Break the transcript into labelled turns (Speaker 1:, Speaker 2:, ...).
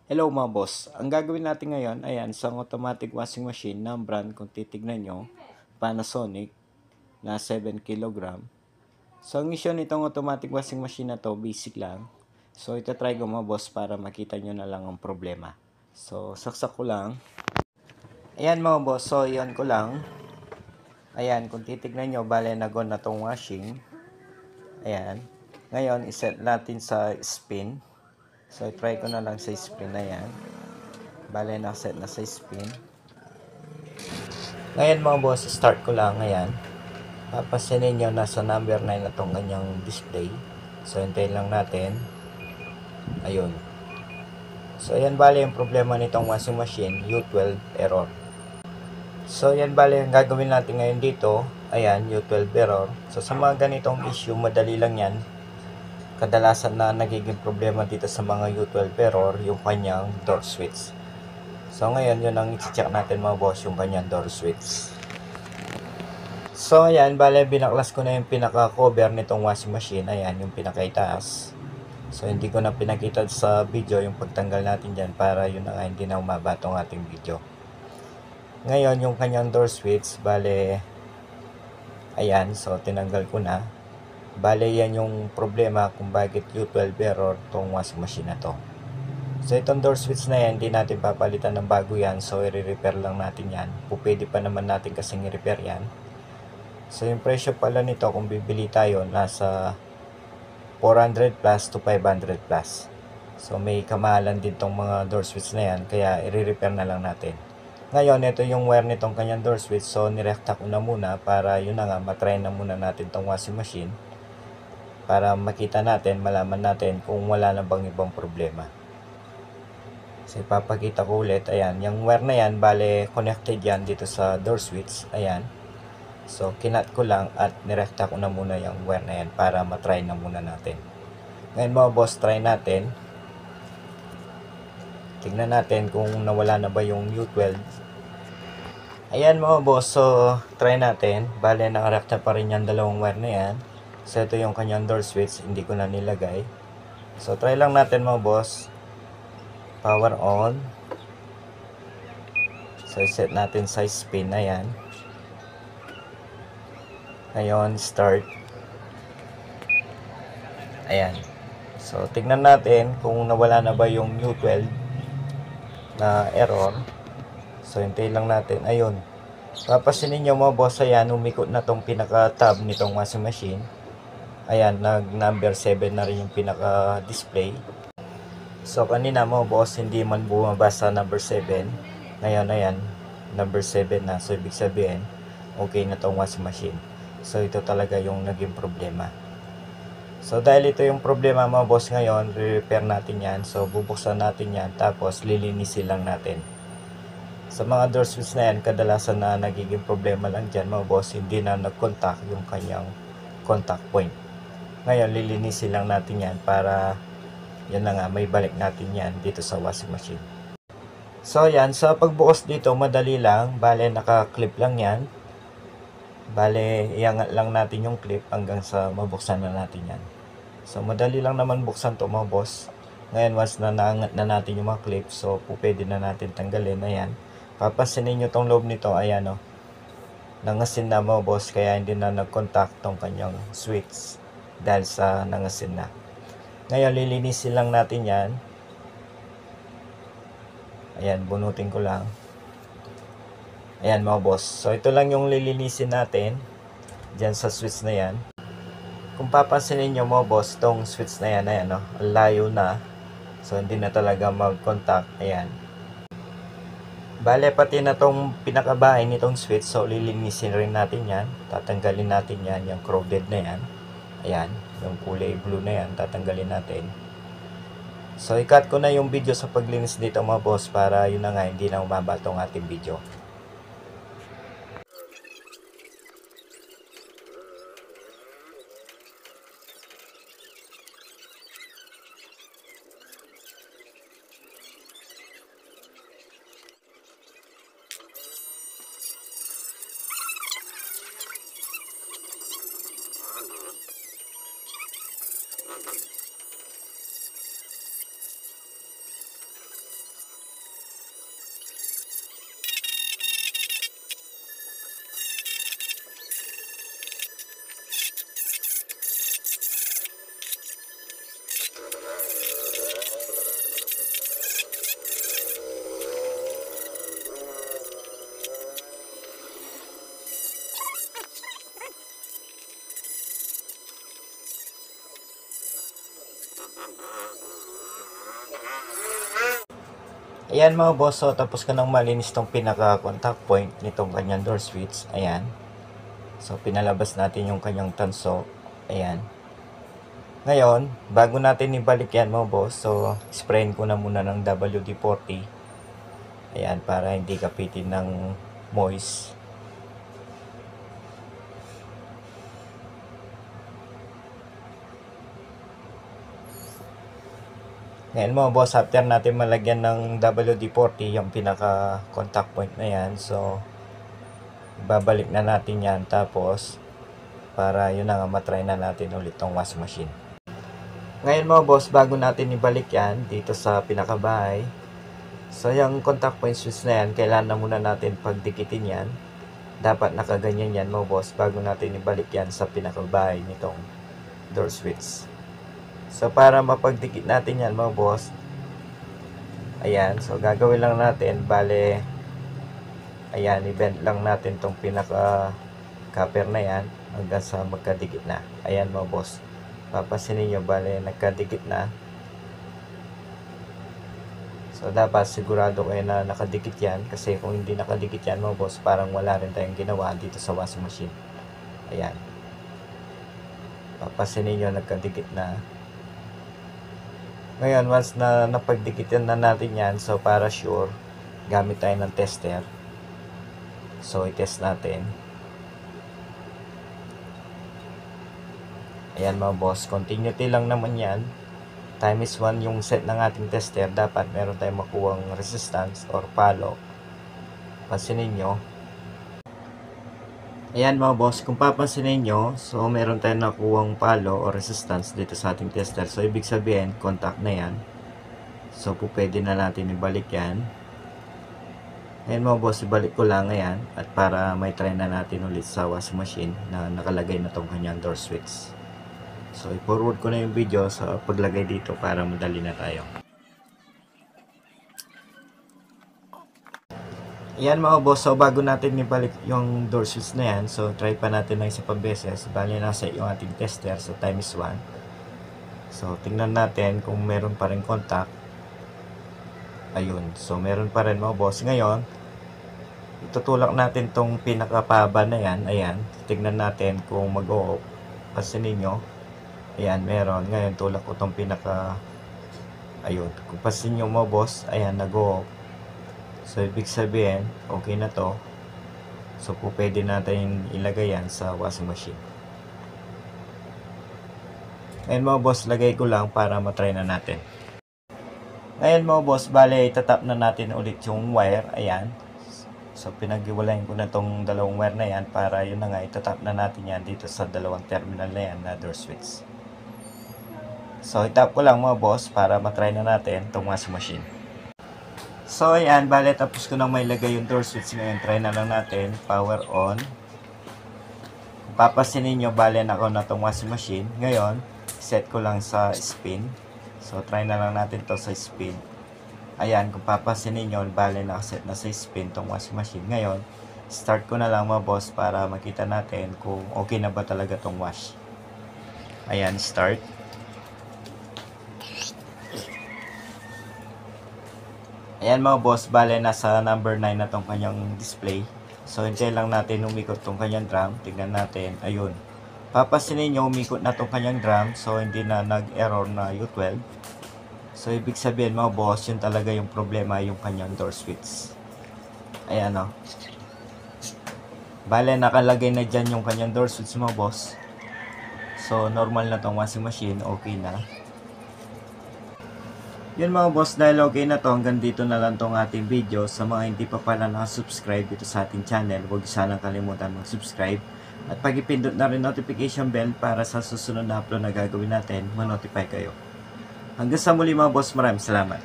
Speaker 1: Hello mga boss, ang gagawin natin ngayon, ayan, isang automatic washing machine na brand kung titignan nyo, Panasonic na 7 kilogram. So ang mission nitong automatic washing machine na to, basic lang. So itatry ko mga boss para makita nyo na lang ang problema. So saksak ko lang. Ayan mga boss, so iyon ko lang. Ayan, kung titignan nyo, bale nagon na tong washing. Ayan. Ngayon, iset natin sa spin. So i-try ko na lang sa spin na yan. Bale, nakaset na sa spin. Ngayon mga boss, start ko lang. Ayan. Papansinin nyo, nasa number 9 na itong kanyang display. So, hintayin lang natin. Ayun. So, ayan bale yung problema nitong washing machine, U12 error. So, ayan bale yung gagawin natin ngayon dito. Ayan, U12 error. So, sa mga ganitong issue, madali lang yan. Kadalasan na nagiging problema dito sa mga U12 error, yung kanyang door switch. So, ngayon, yun ang i-check natin mga boss, yung kanyang door switch. So, ayan, bale, binaklas ko na yung pinaka-cover nitong washing machine. Ayan, yung pinaka-itaas. So, hindi ko na pinakita sa video yung pagtanggal natin dyan para yun na nga, hindi na umaba itong ating video. Ngayon, yung kanyang door switch, bale, ayan, so, tinanggal ko na. Bale, yan yung problema kung bakit U12 error itong washing machine na to. So, itong door switch na yan, hindi natin papalitan ng bago yan. So, i-repair lang natin yan. Pwede pa naman natin kasing i-repair yan. So, yung presyo pala nito kung bibili tayo nasa 400 plus to 500 plus. So, may kamahalan din tong mga door switch na yan. Kaya, i-repair na lang natin. Ngayon, ito yung wire nitong kanyang door switch. So, nirekta ko na muna para yun na nga, matry na muna natin tong washing machine. Para makita natin, malaman natin kung wala na bang ibang problema. So, ipapakita ko ulit. Ayan, yung wire na yan, bale, connected yan dito sa door switch. Ayan. So, kinat ko lang at nirekta ko na muna yung wire na yan para matry na muna natin. Ngayon mga boss, try natin. Tingnan natin kung nawala na ba yung U12. Ayan mga boss, so try natin. Bale, nakarekta pa rin yung dalawang wire na yan. So, ito yung kanyang door switch, hindi ko na nilagay. So, try lang natin mga boss. Power on. So, set natin sa spin na yan. Ngayon, start. Ayan. So, tignan natin kung nawala na ba yung U12 na error. So, hintayin lang natin. Ayun. Papasinin nyo mga boss, ayan, umikot na tong pinaka-tab nitong washing machine. Ayan, nag-number 7 na rin yung pinaka-display. So, kanina mga boss, hindi man bumaba sa number 7. Ngayon, ayan, number 7 na. So, ibig sabihin, okay na tong washing machine. So, ito talaga yung naging problema. So, dahil ito yung problema mga boss ngayon, re-repair natin yan. So, bubuksan natin yan, tapos lilinisin lang natin. Sa mga door switch na yan, kadalasan na nagiging problema lang dyan mga boss, hindi na nag-contact yung kanyang contact point. Ngayon, lilinisin lang natin yan para yan na nga, may balik natin yan dito sa washing machine. So, yan, sa pagbukas dito, madali lang. Bale, naka-clip lang yan. Bale, iangat lang natin yung clip hanggang sa mabuksan na natin yan. So, madali lang naman buksan to mga boss. Ngayon, once na naangat na natin yung mga clip, so, pwede na natin tanggalin. Ayan. Papansinin nyo tong loob nito. Ayan, o. Nangasin na mga boss, kaya hindi na nag-contact tong kanyang switch. Dahil sa nangasin na. Ngayon, lilinisin lang natin yan. Ayan, bunutin ko lang. Ayan mga boss. So, ito lang yung lilinisin natin. Diyan sa switch na yan. Kung papansinin nyo mga boss, itong switch na yan, ayan, no? Layo na. So, hindi na talaga mag-contact. Ayan. Bale, pati na itong pinakabahay nitong switch. So, lilinisin rin natin yan. Tatanggalin natin yan, yung crowded na yan. Ayan, yung kulay blue na yan, tatanggalin natin. So, i-cut ko na yung video sa paglinis dito mga boss para yun na nga, hindi na umaba itong ating video. Ayan mga boss, so tapos ko nang malinis tong pinaka contact point nitong kanyang door switch. Ayan. So pinalabas natin yung kanyang tanso. Ayan. Ngayon, bago natin ibalik yan mga boss, so sprayin ko na muna ng WD-40. Ayan, para hindi kapitin ng moist. Ngayon mga boss, after natin malagyan ng WD-40, yung pinaka contact point na yan, so babalik na natin yan, tapos para yun na nga matry na natin ulit tong washing machine. Ngayon mga boss, bago natin ibalik yan dito sa pinakabahay, so yung contact point switch na yan, kailangan na muna natin pagdikitin yan. Dapat nakaganyan yan mga boss bago natin ibalik yan sa pinakabahay nitong door switch. So para mapagdikit natin yan mga boss, ayan, so gagawin lang natin, bale, ayan, i-bend lang natin tong pinaka copper na yan hanggang sa magkadikit na. Ayan mga boss, papansinin nyo, bale nagkadikit na. So dapat sigurado kayo na nakadikit yan, kasi kung hindi nakadikit yan mga boss, parang wala rin tayong ginawa dito sa washing machine. Ayan, papansinin nyo, nagkadikit na. Ngayon, once na napagdikitan na natin yan, so para sure, gamit tayo ng tester. So, i-test natin. Ayan mga boss, continuity lang naman yan. Time is 1 yung set ng ating tester. Dapat meron tayong makuwang resistance or palo. Pansinin nyo. Ayan mga boss, kung papansinin nyo, so meron tayong nakuwang palo o resistance dito sa ating tester. So ibig sabihin, contact na yan. So pwede na natin ibalik yan. Ayan mga boss, ibalik ko lang yan. At para may try na natin ulit sa washing machine na nakalagay na tong kanyang door switch. So i-forward ko na yung video sa paglagay dito para madali na tayo. Yan mga boss, so bago natin ibalik yung door switch na yan, so try pa natin ng isa pa beses. Bali nasa yung ating tester, so time is 1. So tingnan natin kung meron pa rin contact. Ayun, so meron pa rin mga boss. Ngayon, itutulak natin tong pinakapaba na yan. Ayan, tingnan natin kung mag-o-off. Pansinin nyo, ayan, meron. Ngayon, tulak ko tong pinaka, ayun, kung pansinin nyo mga boss, ayan, nag-o-off. So, ibig sabihin, okay na to. So, pwede natin ilagay yan sa washing machine. Ngayon mga boss, lagay ko lang para matry na natin. Ngayon mga boss, bale, itatap na natin ulit yung wire. Ayan. So, pinag-iwalayin ko na tong dalawang wire na yan para yun na nga, itatap na natin yan dito sa dalawang terminal na yan na door switch. So, itap ko lang mga boss para matry na natin tong washing machine. So, ayan, bale, tapos ko nang may lagay yung door switch ngayon. Try na lang natin. Power on. Papasinin nyo, bale, nako na tong washing machine. Ngayon, set ko lang sa spin. So, try na lang natin to sa spin. Ayan, kung papasinin nyo, bale, nakaset na sa spin tong washing machine. Ngayon, start ko na lang mga boss para makita natin kung okay na ba talaga tong wash. Ayan, start. Ayan mga boss, bale nasa number 9 na tong kanyang display. So hintay lang natin umikot tong kanyang drum. Tingnan natin, ayun. Papasinin nyo, umikot na tong kanyang drum. So hindi na nag-error na U12. So ibig sabihin mga boss, yun talaga yung problema, yung kanyang door switch. Ayan o. Bale nakalagay na dyan yung kanyang door switch mga boss. So normal na tong washing machine, okay na. Yun mga boss, dahil okay na to, hanggang dito na lang tong ating video. Sa mga hindi pa pala nakasubscribe dito sa ating channel, huwag sanang kalimutan mag-subscribe. At pag-ipindot na rin notification bell para sa susunod na upload na gagawin natin, ma-notify kayo. Hanggang sa muli mga boss, maraming salamat.